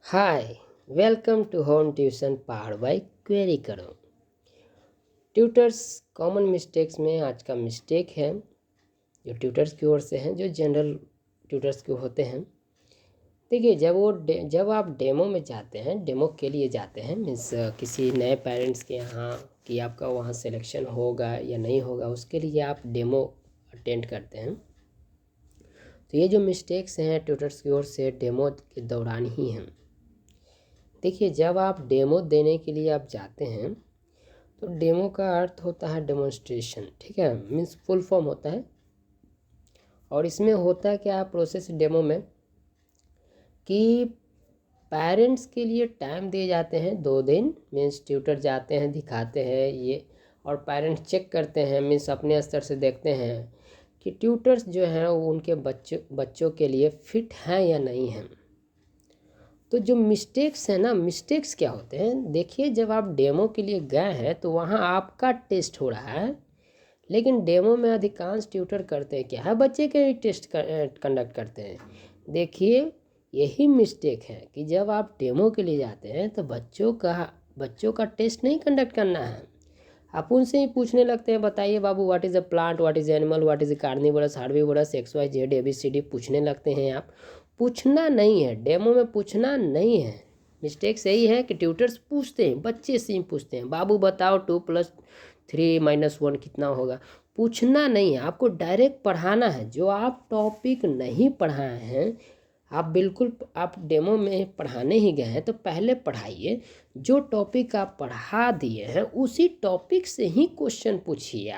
Hi, welcome to home tuition powered by query करो। Tutors common mistakes में आज का मिस्टेक है जो ट्यूटर्स की ओर से हैं, जो जनरल ट्यूटर्स के होते हैं। देखिए, जब आप डेमो में जाते हैं, डेमो के लिए जाते हैं, मीन्स किसी नए पेरेंट्स के यहाँ कि आपका वहाँ सिलेक्शन होगा या नहीं होगा, उसके लिए आप डेमो अटेंड करते हैं। तो ये जो मिस्टेक्स हैं ट्यूटर्स की ओर से डेमो के दौरान ही हैं। देखिए, जब आप डेमो देने के लिए आप जाते हैं तो डेमो का अर्थ होता है डेमोन्स्ट्रेशन, ठीक है, मीन्स फुल फॉर्म होता है। और इसमें होता है क्या प्रोसेस डेमो में कि पेरेंट्स के लिए टाइम दिए जाते हैं 2 दिन, मीन्स ट्यूटर जाते हैं, दिखाते हैं ये, और पेरेंट्स चेक करते हैं, मीन्स अपने स्तर से देखते हैं कि ट्यूटर्स जो हैं वो उनके बच्चों के लिए फिट हैं या नहीं हैं। तो जो मिस्टेक्स हैं ना, मिस्टेक्स क्या होते हैं, देखिए, जब आप डेमो के लिए गए हैं तो वहाँ आपका टेस्ट हो रहा है, लेकिन डेमो में अधिकांश ट्यूटर करते हैं क्या है, बच्चे के ही टेस्ट कंडक्ट करते हैं। देखिए, यही मिस्टेक है कि जब आप डेमो के लिए जाते हैं तो बच्चों का टेस्ट नहीं कंडक्ट करना है। आप उनसे ही पूछने लगते हैं, बताइए बाबू, what is a plant, what is animal, what is carnivorous, herbivorous, XYZ ABCD पूछने लगते हैं। आप पूछना नहीं है, डेमो में पूछना नहीं है। मिस्टेक यही है कि ट्यूटर्स पूछते हैं, बच्चे से ही पूछते हैं, बाबू बताओ 2 + 3 - 1 कितना होगा। पूछना नहीं है, आपको डायरेक्ट पढ़ाना है। जो आप टॉपिक नहीं पढ़ाए हैं, आप डेमो में पढ़ाने ही गए हैं तो पहले पढ़ाइए। जो टॉपिक आप पढ़ा दिए हैं उसी टॉपिक से ही क्वेश्चन पूछिए।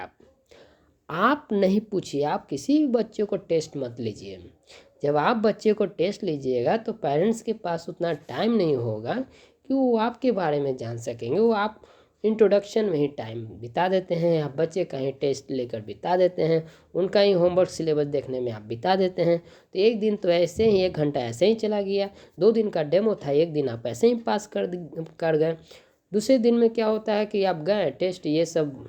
आप नहीं पूछिए, आप किसी भी बच्चे को टेस्ट मत लीजिए। जब आप बच्चे को टेस्ट लीजिएगा तो पेरेंट्स के पास उतना टाइम नहीं होगा कि वो आपके बारे में जान सकेंगे। वो आप इंट्रोडक्शन में ही टाइम बिता देते हैं, आप बच्चे का ही टेस्ट लेकर बिता देते हैं, उनका ही होमवर्क सिलेबस देखने में आप बिता देते हैं। तो एक दिन तो ऐसे ही, 1 घंटा ऐसे ही चला गया। 2 दिन का डेमो था, 1 दिन आप ऐसे ही पास कर गए। दूसरे दिन में क्या होता है कि आप गए टेस्ट ये सब,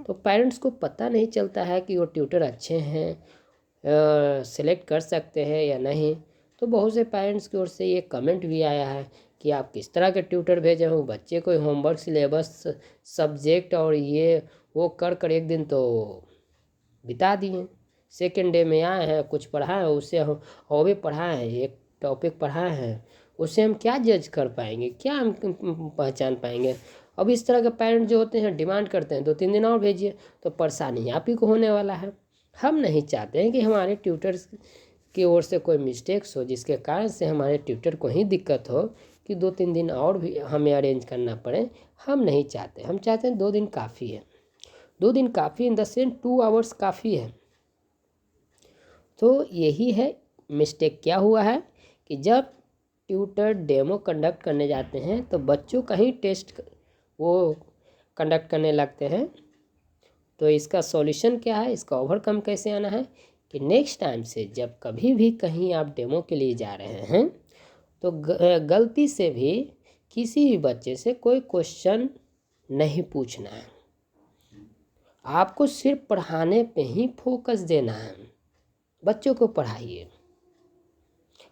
तो पेरेंट्स को पता नहीं चलता है कि वो ट्यूटर अच्छे हैं, सेलेक्ट कर सकते हैं या नहीं। तो बहुत से पेरेंट्स की ओर से ये कमेंट भी आया है कि आप किस तरह के ट्यूटर भेजे हो, बच्चे को होमवर्क सिलेबस सब्जेक्ट और ये वो कर 1 दिन तो बिता दिए। सेकेंड डे में आए हैं, कुछ पढ़ाए हैं उससे, और भी पढ़ाए हैं, एक टॉपिक पढ़ाए हैं, उससे हम क्या जज कर पाएंगे, क्या हम पहचान पाएंगे। अब इस तरह के पेरेंट्स जो होते हैं डिमांड करते हैं 2-3 दिन और भेजिए, तो परेशानी आप ही को होने वाला है। हम नहीं चाहते हैं कि हमारे ट्यूटर्स की ओर से कोई मिस्टेक्स हो जिसके कारण से हमारे ट्यूटर को ही दिक्कत हो कि 2-3 दिन और भी हमें अरेंज करना पड़े। हम नहीं चाहते, हम चाहते हैं 2 दिन काफ़ी है। 2 दिन काफ़ी इन द सेंस 2 आवर्स काफ़ी है। तो यही है मिस्टेक। क्या हुआ है कि जब ट्यूटर डेमो कंडक्ट करने जाते हैं तो बच्चों का ही टेस्ट वो कंडक्ट करने लगते हैं। तो इसका सॉल्यूशन क्या है, इसका ओवरकम कैसे आना है कि नेक्स्ट टाइम से जब कभी भी कहीं आप डेमो के लिए जा रहे हैं तो गलती से भी किसी भी बच्चे से कोई क्वेश्चन नहीं पूछना है। आपको सिर्फ पढ़ाने पे ही फोकस देना है। बच्चों को पढ़ाइए,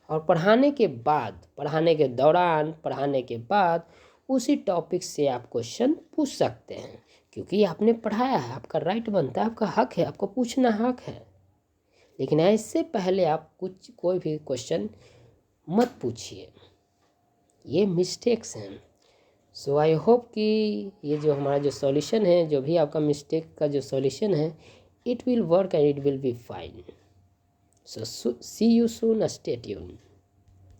और पढ़ाने के बाद, पढ़ाने के दौरान, पढ़ाने के बाद उसी टॉपिक से आप क्वेश्चन पूछ सकते हैं, क्योंकि आपने पढ़ाया है, आपका राइट बनता है, आपका हक है, आपको पूछना हक है। लेकिन इससे पहले आप कोई भी क्वेश्चन मत पूछिए। ये मिस्टेक्स हैं। सो आई होप कि ये जो हमारा जो सॉल्यूशन है, जो भी आपका मिस्टेक का जो सॉल्यूशन है, it will work and it will be fine. So see you soon. Stay tuned.